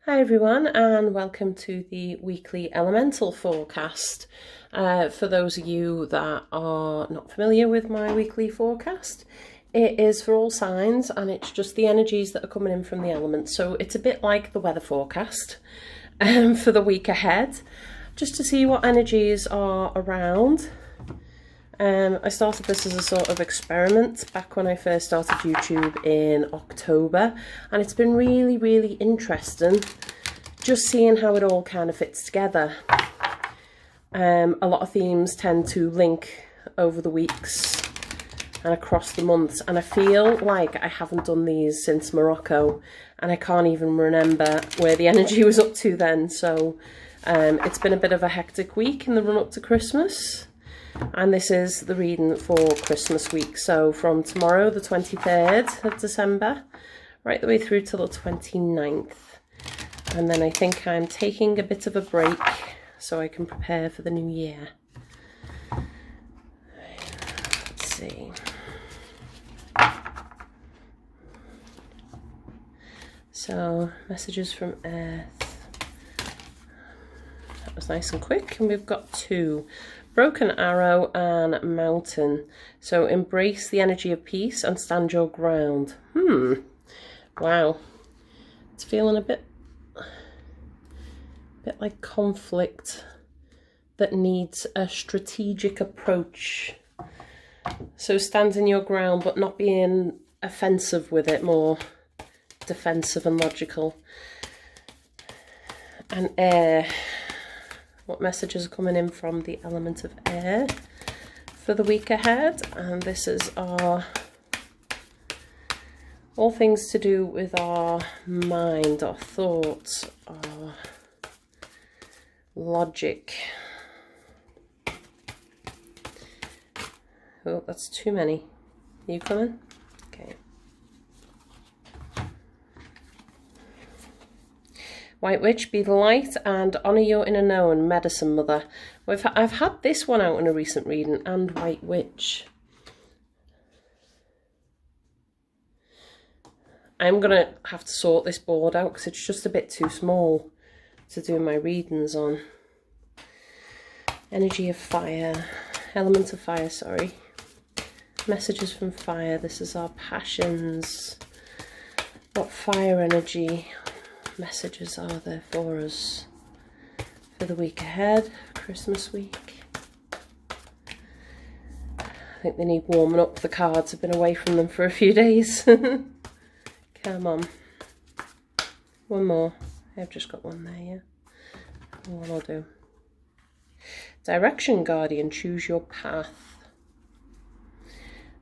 Hi everyone, and welcome to the weekly elemental forecast. For those of you that are not familiar with my weekly forecast, it is for all signs and it's just the energies that are coming in from the elements. So it's a bit like the weather forecast for the week ahead, just to see what energies are around. I started this as a sort of experiment back when I first started YouTube in October, and it's been really interesting just seeing how it all kind of fits together. A lot of themes tend to link over the weeks and across the months, and I feel like I haven't done these since Morocco, and I can't even remember where the energy was up to then. So it's been a bit of a hectic week in the run up to Christmas. And this is the reading for Christmas week. So from tomorrow, the 23rd of December, right the way through till the 29th. And then I think I'm taking a bit of a break so I can prepare for the new year. Let's see. So, messages from Earth. That was nice and quick. And we've got two. Broken Arrow and Mountain. So embrace the energy of peace and stand your ground. Wow. It's feeling a bit like conflict that needs a strategic approach. So standing your ground but not being offensive with it, more defensive and logical. And air. What messages are coming in from the element of air for the week ahead? And this is all things to do with our mind, our thoughts, our logic. Oh, that's too many. Are you coming? Okay. White Witch, be the light and honour your inner known, Medicine Mother. I've had this one out in a recent reading, and White Witch. I'm going to have to sort this board out because it's just a bit too small to do my readings on. Energy of fire, element of fire, sorry. Messages from fire, this is our passions. What fire energy messages are there for us for the week ahead, Christmas week? I think they need warming up. The cards have been away from them for a few days. Come on. One more. I've just got one there, yeah. One I'll do. Direction Guardian, choose your path.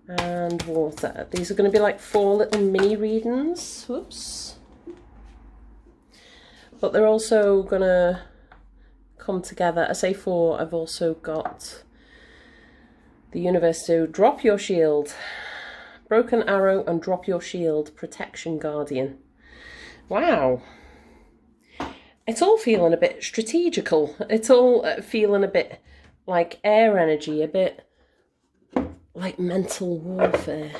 And water. These are going to be like 4 little mini readings. Whoops. But they're also going to come together. I say 4, I've also got the universe to drop your shield. Broken Arrow and drop your shield. Protection Guardian. Wow. It's all feeling a bit strategical. It's all feeling a bit like air energy, a bit like mental warfare.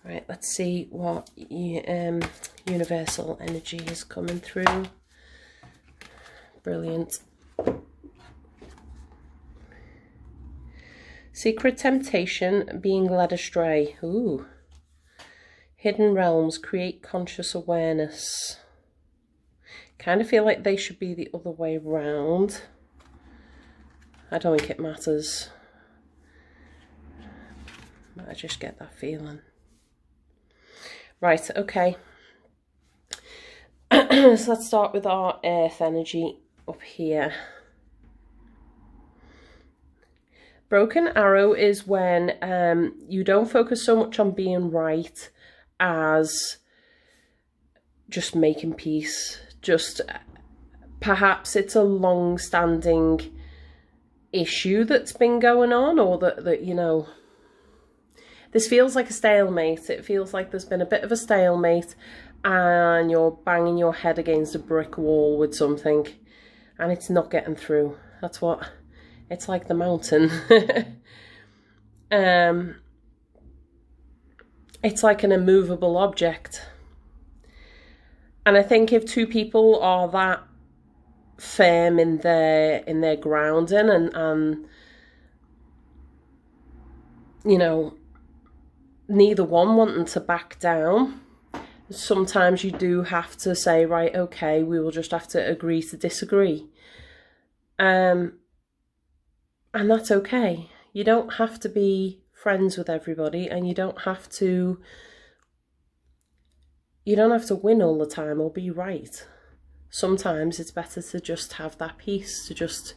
Right, let's see what universal energy is coming through. Brilliant. Secret temptation, being led astray. Ooh. Hidden realms, create conscious awareness. Kind of feel like they should be the other way round. I don't think it matters. I just get that feeling. Right, okay. So let's start with our earth energy up here. Broken Arrow is when you don't focus so much on being right as just making peace. Just perhaps it's a long-standing issue that's been going on, or that you know, this feels like a stalemate. It feels like there's been a bit of a stalemate and you're banging your head against a brick wall with something and it's not getting through. That's what it's like, the mountain. It's like an immovable object. And I think if two people are that firm in their grounding and you know, neither one wanting to back down, sometimes you do have to say, right, okay, we will just have to agree to disagree. And that's okay. You don't have to be friends with everybody, and you don't have to win all the time or be right. Sometimes it's better to just have that peace, to just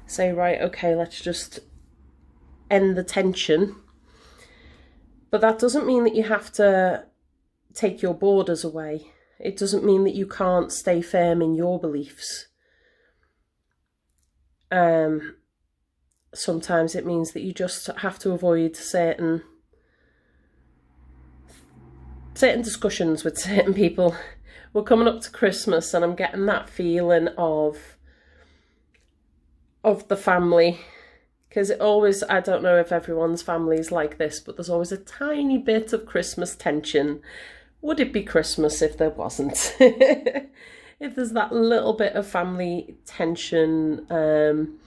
say, right, okay, let's just end the tension. But that doesn't mean that you have to take your borders away. It doesn't mean that you can't stay firm in your beliefs. Sometimes it means that you just have to avoid certain discussions with certain people. We're coming up to Christmas and I'm getting that feeling of the family, because it always, I don't know if everyone's family is like this, but there's always a tiny bit of Christmas tension. Would it be Christmas if there wasn't? If there's that little bit of family tension, and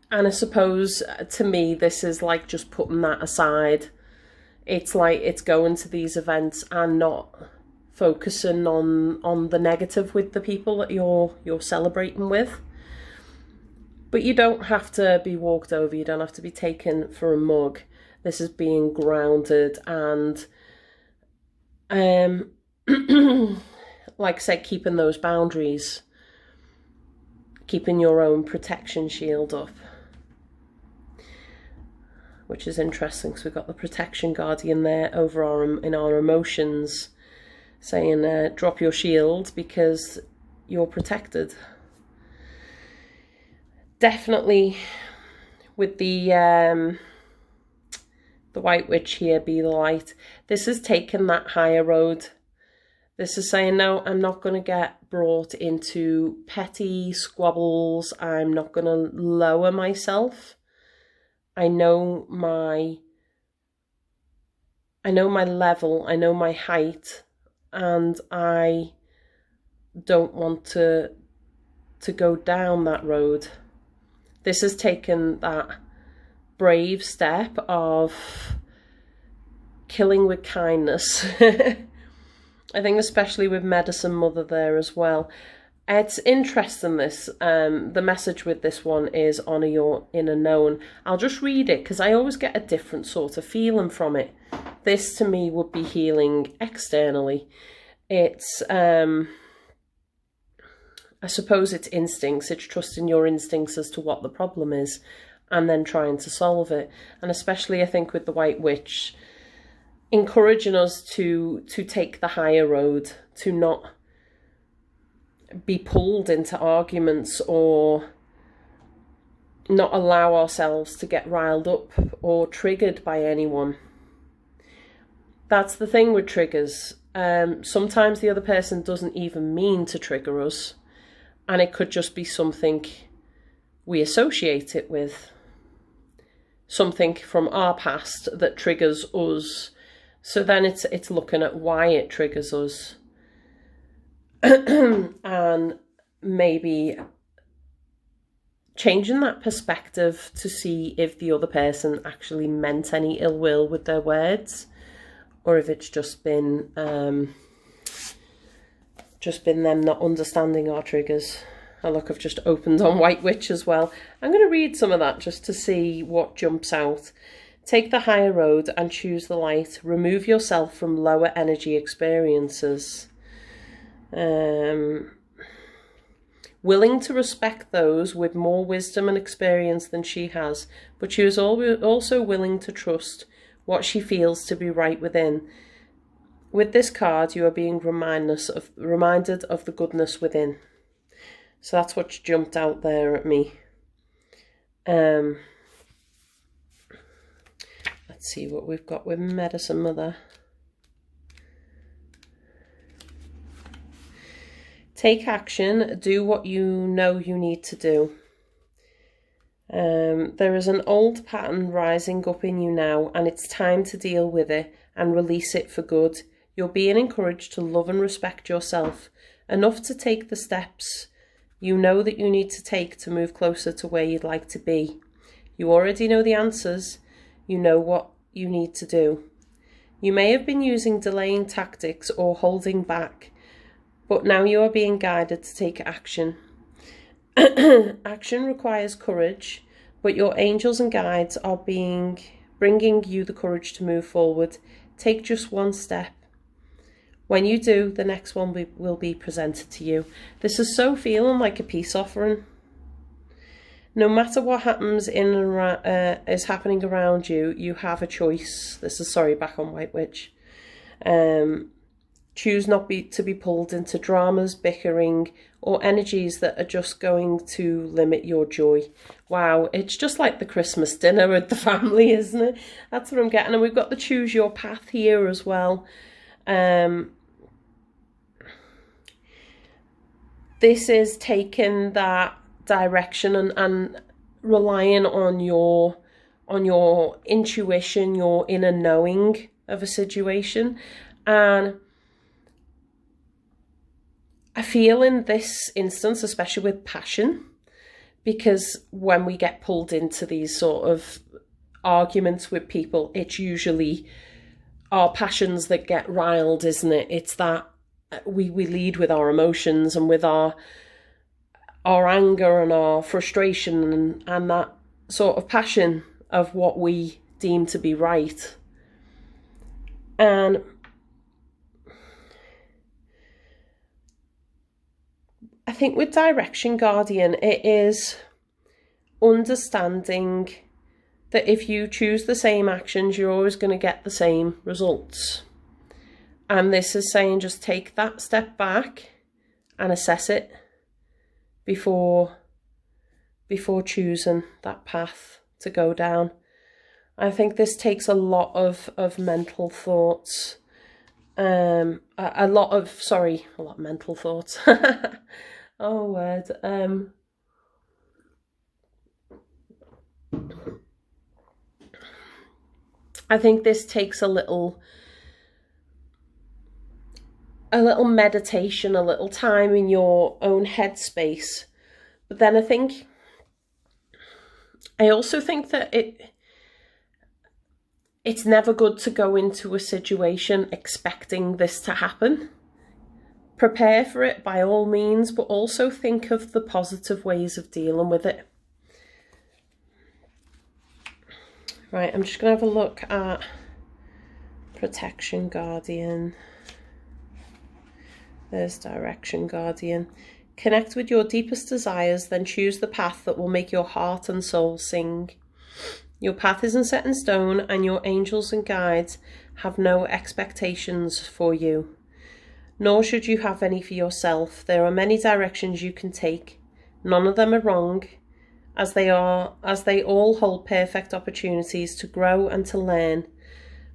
I suppose to me this is like just putting that aside. It's like it's going to these events and not focusing on the negative with the people that you're celebrating with. But you don't have to be walked over, you don't have to be taken for a mug. This is being grounded and like I said, keeping those boundaries, keeping your own protection shield up. Which is interesting because we've got the protection guardian there over in our emotions, saying drop your shield because you're protected. Definitely with the White Witch here, be the light. This is taking that higher road. This is saying, no, I'm not going to get brought into petty squabbles. I'm not going to lower myself. I know my level, I know my height, and I don't want to go down that road. This has taken that brave step of killing with kindness. I think especially with Medicine Mother there as well. It's interesting this, the message with this one is honour your inner known. I'll just read it because I always get a different sort of feeling from it. This to me would be healing externally. It's, I suppose it's instincts, it's trusting your instincts as to what the problem is and then trying to solve it. And especially I think with the White Witch, encouraging us to take the higher road, to not be pulled into arguments or not allow ourselves to get riled up or triggered by anyone. That's the thing with triggers. Sometimes the other person doesn't even mean to trigger us, and it could just be something we associate it with, something from our past that triggers us. So then it's looking at why it triggers us. And maybe changing that perspective to see if the other person actually meant any ill will with their words, or if it's just been them not understanding our triggers. Oh look, I've just opened on White Witch as well. I'm going to read some of that just to see what jumps out. Take the higher road and choose the light. Remove yourself from lower energy experiences. Willing to respect those with more wisdom and experience than she has, but she is also willing to trust what she feels to be right within. With this card, you are being reminded of the goodness within. So that's what jumped out there at me. Let's see what we've got with Medicine Mother. Take action, do what you know you need to do. There is an old pattern rising up in you now, and it's time to deal with it and release it for good. You're being encouraged to love and respect yourself enough to take the steps you know that you need to take to move closer to where you'd like to be. You already know the answers. You know what you need to do. You may have been using delaying tactics or holding back, but now you are being guided to take action. Action requires courage, but your angels and guides are bringing you the courage to move forward. Take just one step. When you do, the next one will be presented to you. This is so feeling like a peace offering. No matter what happens is happening around you, you have a choice. This is back on White Witch. Choose not to be pulled into dramas, bickering, or energies that are just going to limit your joy. Wow, it's just like the Christmas dinner with the family, isn't it? That's what I'm getting. And we've got the choose your path here as well. This is taking that direction and relying on your intuition, your inner knowing of a situation. And I feel in this instance, especially with passion, because when we get pulled into these sort of arguments with people, it's usually our passions that get riled, isn't it? It's that we lead with our emotions and with our anger and our frustration and that sort of passion of what we deem to be right. And I think with Direction Guardian, it is understanding that if you choose the same actions, you're always going to get the same results. And this is saying just take that step back and assess it before choosing that path to go down. I think this takes a lot of mental thoughts. A lot of mental thoughts. Oh, word. I think this takes a little meditation, a little time in your own headspace. But then I also think that it's never good to go into a situation expecting this to happen. Prepare for it by all means, but also think of the positive ways of dealing with it. Right, I'm just going to have a look at Protection Guardian. There's Direction Guardian. Connect with your deepest desires, then choose the path that will make your heart and soul sing. Your path isn't set in stone, and your angels and guides have no expectations for you. Nor should you have any for yourself. There are many directions you can take. None of them are wrong, as they all hold perfect opportunities to grow and to learn.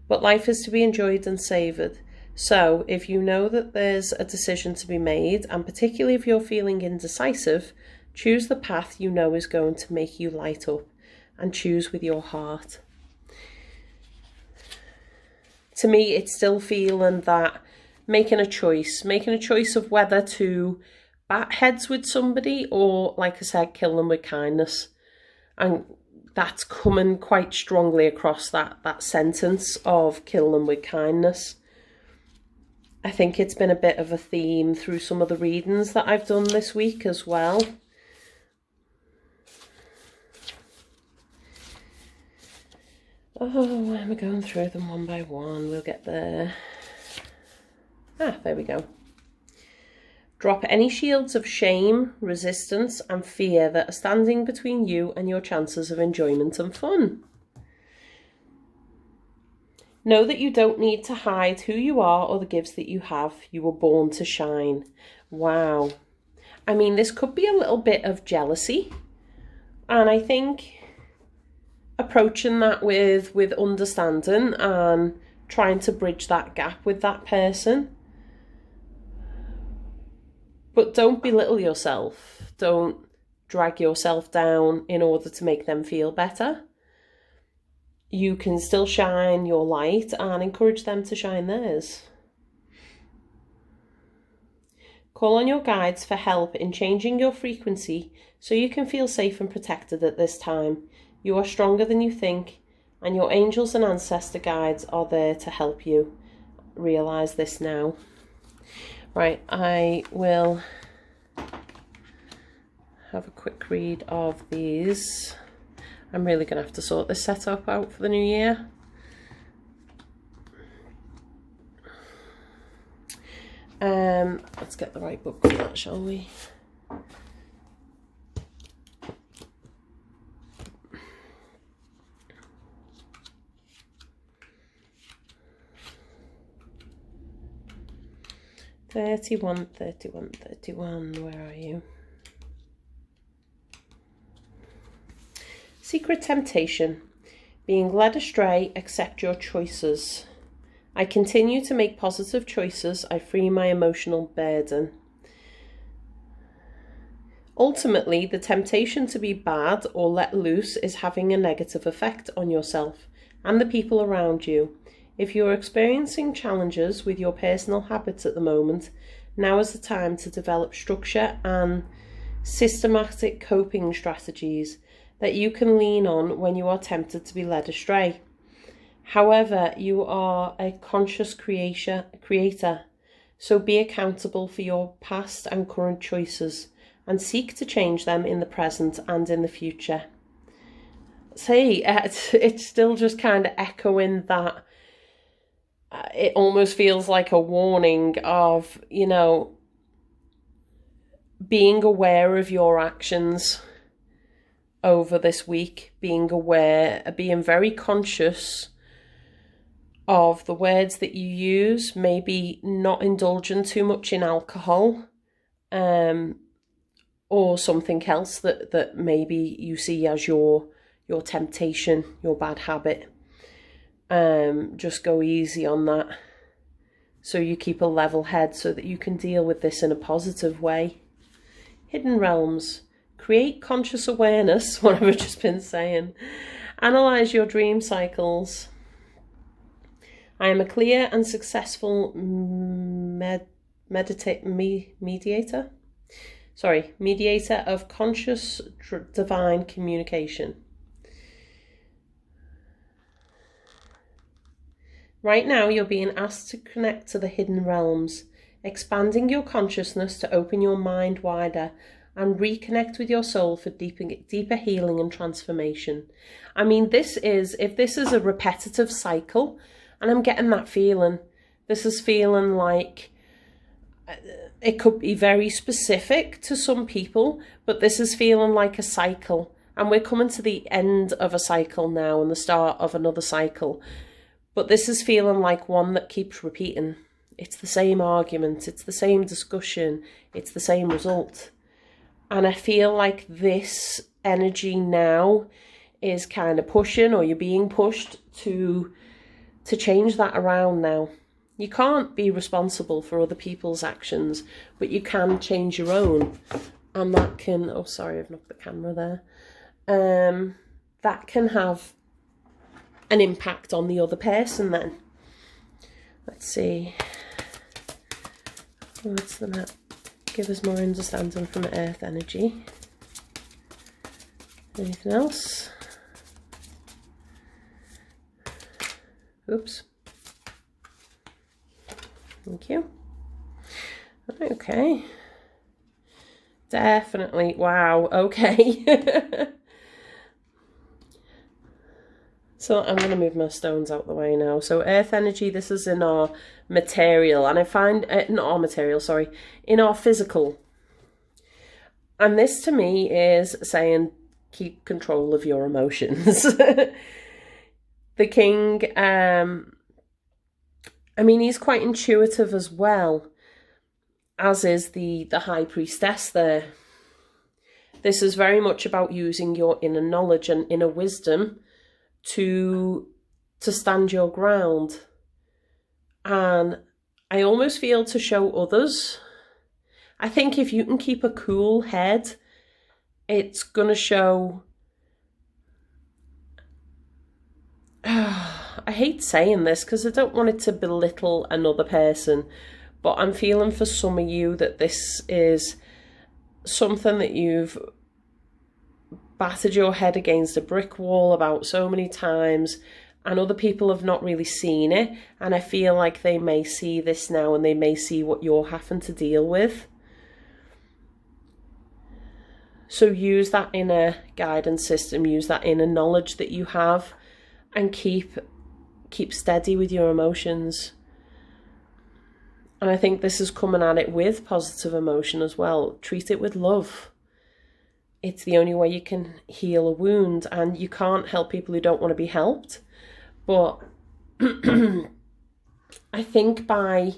But life is to be enjoyed and savoured. So, if you know that there's a decision to be made, and particularly if you're feeling indecisive, choose the path you know is going to make you light up, and choose with your heart. To me, it's still feeling that making a choice of whether to bat heads with somebody or, like I said, kill them with kindness. And that's coming quite strongly across that sentence of kill them with kindness. I think it's been a bit of a theme through some of the readings that I've done this week as well. Oh, I'm going through them one by one. We'll get there. There we go. Drop any shields of shame, resistance, and fear that are standing between you and your chances of enjoyment and fun. Know that you don't need to hide who you are or the gifts that you have. You were born to shine. Wow. I mean, this could be a little bit of jealousy. And I think approaching that with understanding and trying to bridge that gap with that person. But don't belittle yourself. Don't drag yourself down in order to make them feel better. You can still shine your light and encourage them to shine theirs. Call on your guides for help in changing your frequency so you can feel safe and protected at this time. You are stronger than you think, and your angels and ancestor guides are there to help you. Realize this now. Right, I will have a quick read of these. I'm really going to have to sort this setup out for the new year. Let's get the right book for that, shall we? "31, 31, 31, where are you? Secret temptation. Being led astray, accept your choices. I continue to make positive choices. I free my emotional burden. Ultimately, the temptation to be bad or let loose is having a negative effect on yourself and the people around you. If you're experiencing challenges with your personal habits at the moment, now is the time to develop structure and systematic coping strategies that you can lean on when you are tempted to be led astray. However, you are a conscious creator, so be accountable for your past and current choices and seek to change them in the present and in the future." See, it's still just kind of echoing that. It almost feels like a warning of, you know, being aware of your actions over this week, being very conscious of the words that you use, maybe not indulging too much in alcohol, or something else that maybe you see as your temptation, your bad habit. Just go easy on that, so you keep a level head so that you can deal with this in a positive way. Hidden realms. Create conscious awareness, what I've just been saying. Analyze your dream cycles. I am a clear and successful mediator of conscious divine communication. Right now, you're being asked to connect to the hidden realms, expanding your consciousness to open your mind wider and reconnect with your soul for deeper healing and transformation. I mean, if this is a repetitive cycle, and I'm getting that feeling, this is feeling like it could be very specific to some people, but this is feeling like a cycle, and we're coming to the end of a cycle now and the start of another cycle. But this is feeling like one that keeps repeating. It's the same argument, it's the same discussion, it's the same result. And I feel like this energy now is kind of pushing, or you're being pushed to change that around now. You can't be responsible for other people's actions, but you can change your own. And that can, oh sorry, I've knocked the camera there. That can have an impact on the other person then. Let's see. What's the map? Give us more understanding from Earth energy. Anything else? Oops. Thank you. Okay. Definitely. Wow. Okay. So I'm going to move my stones out the way now. So Earth energy, this is in our material. And I find, not our material, sorry, in our physical. And this to me is saying, keep control of your emotions. The king, I mean, he's quite intuitive as well, as is the high priestess there. This is very much about using your inner knowledge and inner wisdom to stand your ground. And I almost feel to show others. I think if you can keep a cool head, it's going to show... I hate saying this because I don't want it to belittle another person, But I'm feeling for some of you that this is something that you've battered your head against a brick wall about so many times, and other people have not really seen it, and I feel like they may see this now and they may see what you're having to deal with. So use that inner guidance system, use that inner knowledge that you have, and keep steady with your emotions. And I think this is coming at it with positive emotion as well. Treat it with love. It's the only way you can heal a wound, and you can't help people who don't want to be helped. But I think by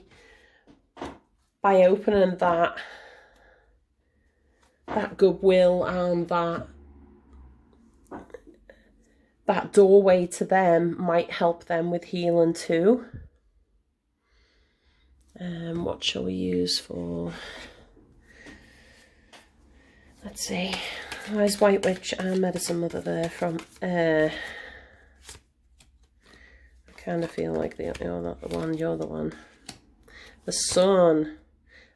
opening that goodwill and that doorway to them might help them with healing too. What shall we use for... Let's see. Where's White Witch and Medicine Mother there from? I kind of feel like you're not the one, you're the one. The Sun.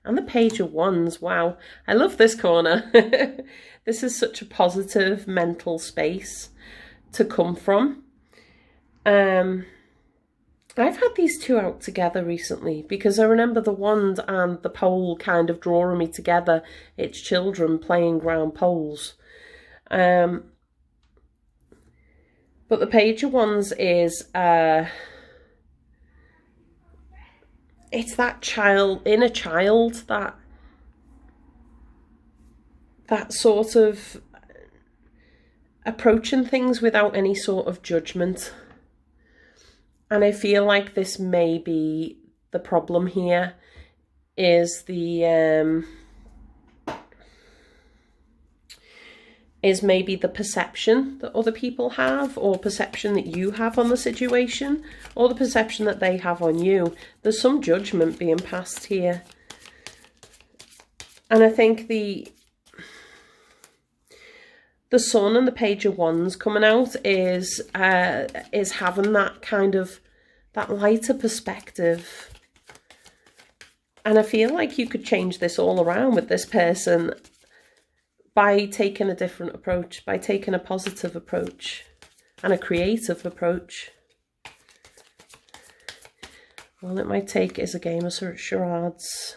And the Page of Wands. Wow. I love this corner. This is such a positive mental space to come from. I've had these two out together recently because I remember the wand and the pole kind of drawing me together. It's children playing round poles. But the Page of Wands is, it's that inner child, that sort of approaching things without any sort of judgment. And I feel like this may be the problem here, is maybe the perception that other people have, or perception that you have on the situation, or the perception that they have on you. There's some judgment being passed here. And I think the Sun and the Page of Wands coming out is having that kind of, that lighter perspective. And I feel like you could change this all around with this person by taking a different approach, by taking a positive approach and a creative approach. All it might take is a game of charades,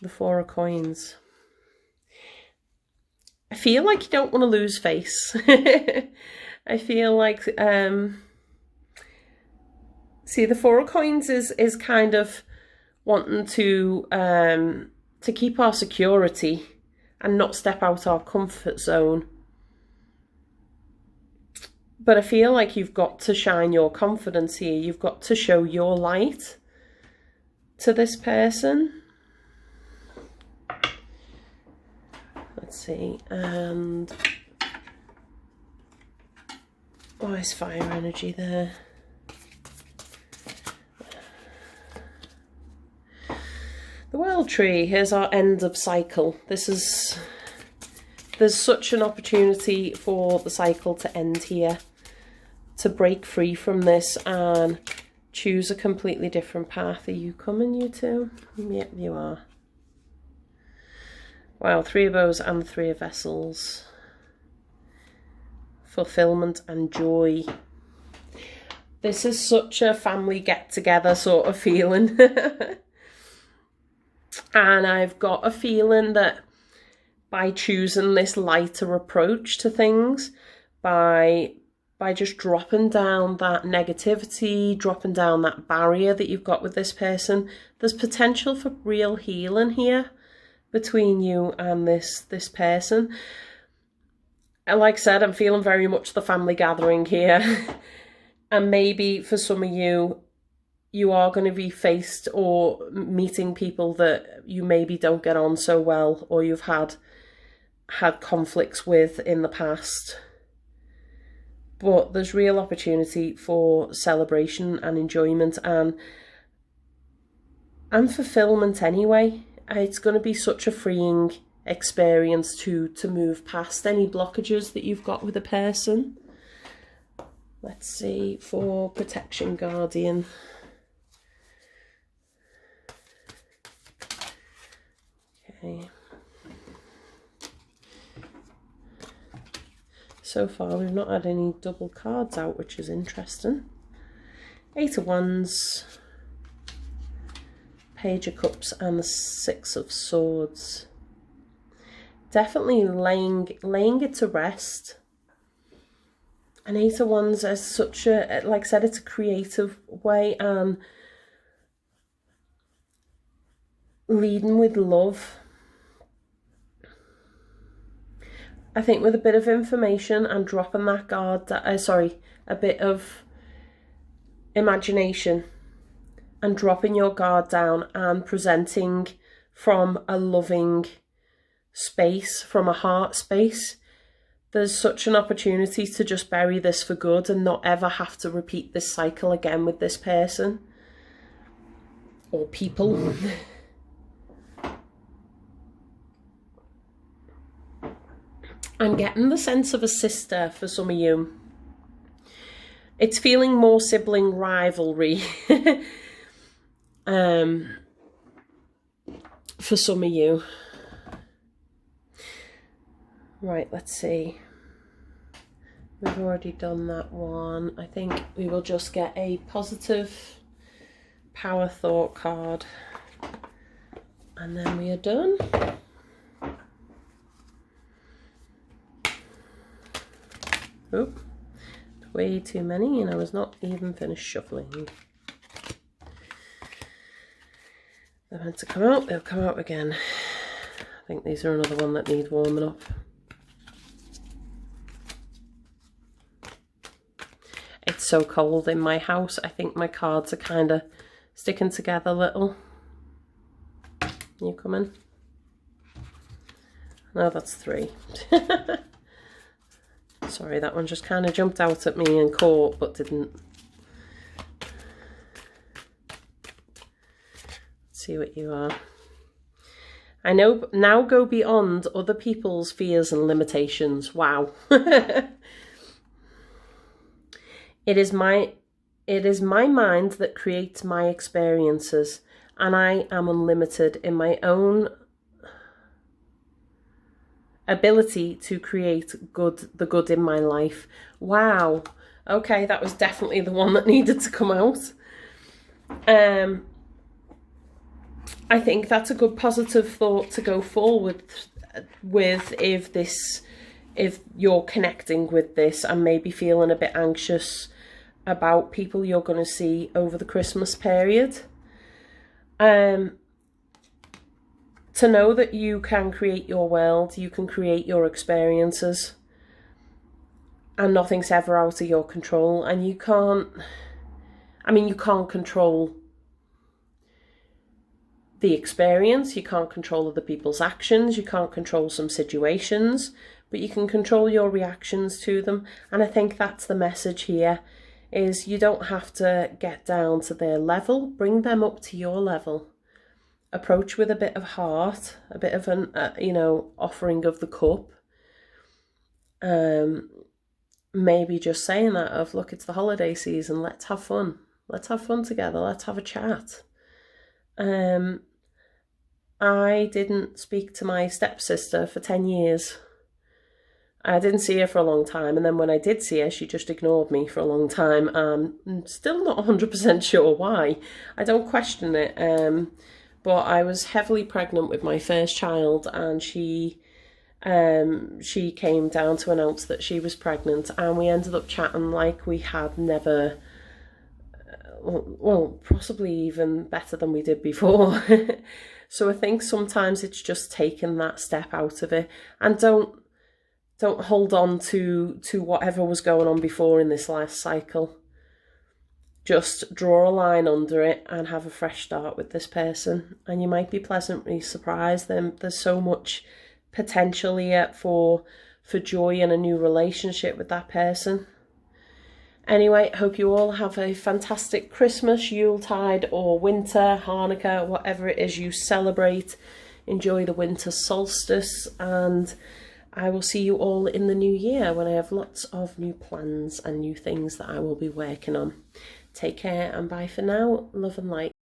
the Four of Coins. I feel like you don't want to lose face. I feel like, see, the Four of Coins is kind of wanting to keep our security and not step out our comfort zone. But I feel like you've got to shine your confidence here. You've got to show your light to this person. Let's see, and where's fire energy there? The World Tree, here's our end of cycle. There's such an opportunity for the cycle to end here, to break free from this and choose a completely different path. Are you coming, you two? Yep, you are. Wow, Three of Bows and the Three of Vessels. Fulfillment and joy. This is such a family get-together sort of feeling. And I've got a feeling that by choosing this lighter approach to things, by just dropping down that negativity, dropping down that barrier that you've got with this person, there's potential for real healing here between you and this person. And like I said, I'm feeling very much the family gathering here. And maybe for some of you, you are going to be faced or meeting people that you maybe don't get on so well, or you've had conflicts with in the past. But there's real opportunity for celebration and enjoyment and fulfillment anyway. It's going to be such a freeing experience to move past any blockages that you've got with a person. Let's see, for Protection Guardian. Okay. So far we've not had any double cards out, which is interesting. Eight of Wands, Page of Cups and the Six of Swords. Definitely laying it to rest. And Eight of Wands is such a, like I said, it's a creative way, and leading with love. I think with a bit of information and dropping that guard, a bit of imagination and dropping your guard down and presenting from a loving space, from a heart space, there's such an opportunity to just bury this for good and not ever have to repeat this cycle again with this person or people. I'm getting the sense of a sister for some of you. It's feeling more sibling rivalry for some of you. Right, let's see. We've already done that one. I think we will just get a positive power thought card and then we are done. Oh, way too many and I was not even finished shuffling. They're meant to come out, they'll come out again. I think these are another one that need warming up. It's so cold in my house. I think my cards are kind of sticking together a little. You coming? No, that's three. Sorry, that one just kind of jumped out at me and caught, but didn't. Let's see what you are. I know, now go beyond other people's fears and limitations. Wow. It is my mind that creates my experiences, and I am unlimited in my own ability to create the good in my life. Wow. Okay, that was definitely the one that needed to come out. I think that's a good positive thought to go forward with if you're connecting with this and maybe feeling a bit anxious about people you're going to see over the Christmas period. To know that you can create your world, you can create your experiences, and nothing's ever out of your control. And you can't control the experience, you can't control other people's actions, you can't control some situations, but you can control your reactions to them. And I think that's the message here, is you don't have to get down to their level, bring them up to your level. Approach with a bit of heart, a bit of an, offering of the cup. Maybe just saying that of, look, it's the holiday season, let's have fun. Let's have fun together, let's have a chat. I didn't speak to my stepsister for 10 years. I didn't see her for a long time, and then when I did see her, she just ignored me for a long time. I'm still not 100% sure why. I don't question it. But I was heavily pregnant with my first child, and she came down to announce that she was pregnant, and we ended up chatting like we had never, well, possibly even better than we did before. So I think sometimes it's just taking that step out of it, and don't hold on to whatever was going on before in this last cycle. Just draw a line under it and have a fresh start with this person, and you might be pleasantly surprised. There's so much potential here for joy in a new relationship with that person. Anyway, hope you all have a fantastic Christmas, Yuletide, or winter, Hanukkah, whatever it is you celebrate. Enjoy the winter solstice, and I will see you all in the new year when I have lots of new plans and new things that I will be working on. Take care and bye for now. Love and light.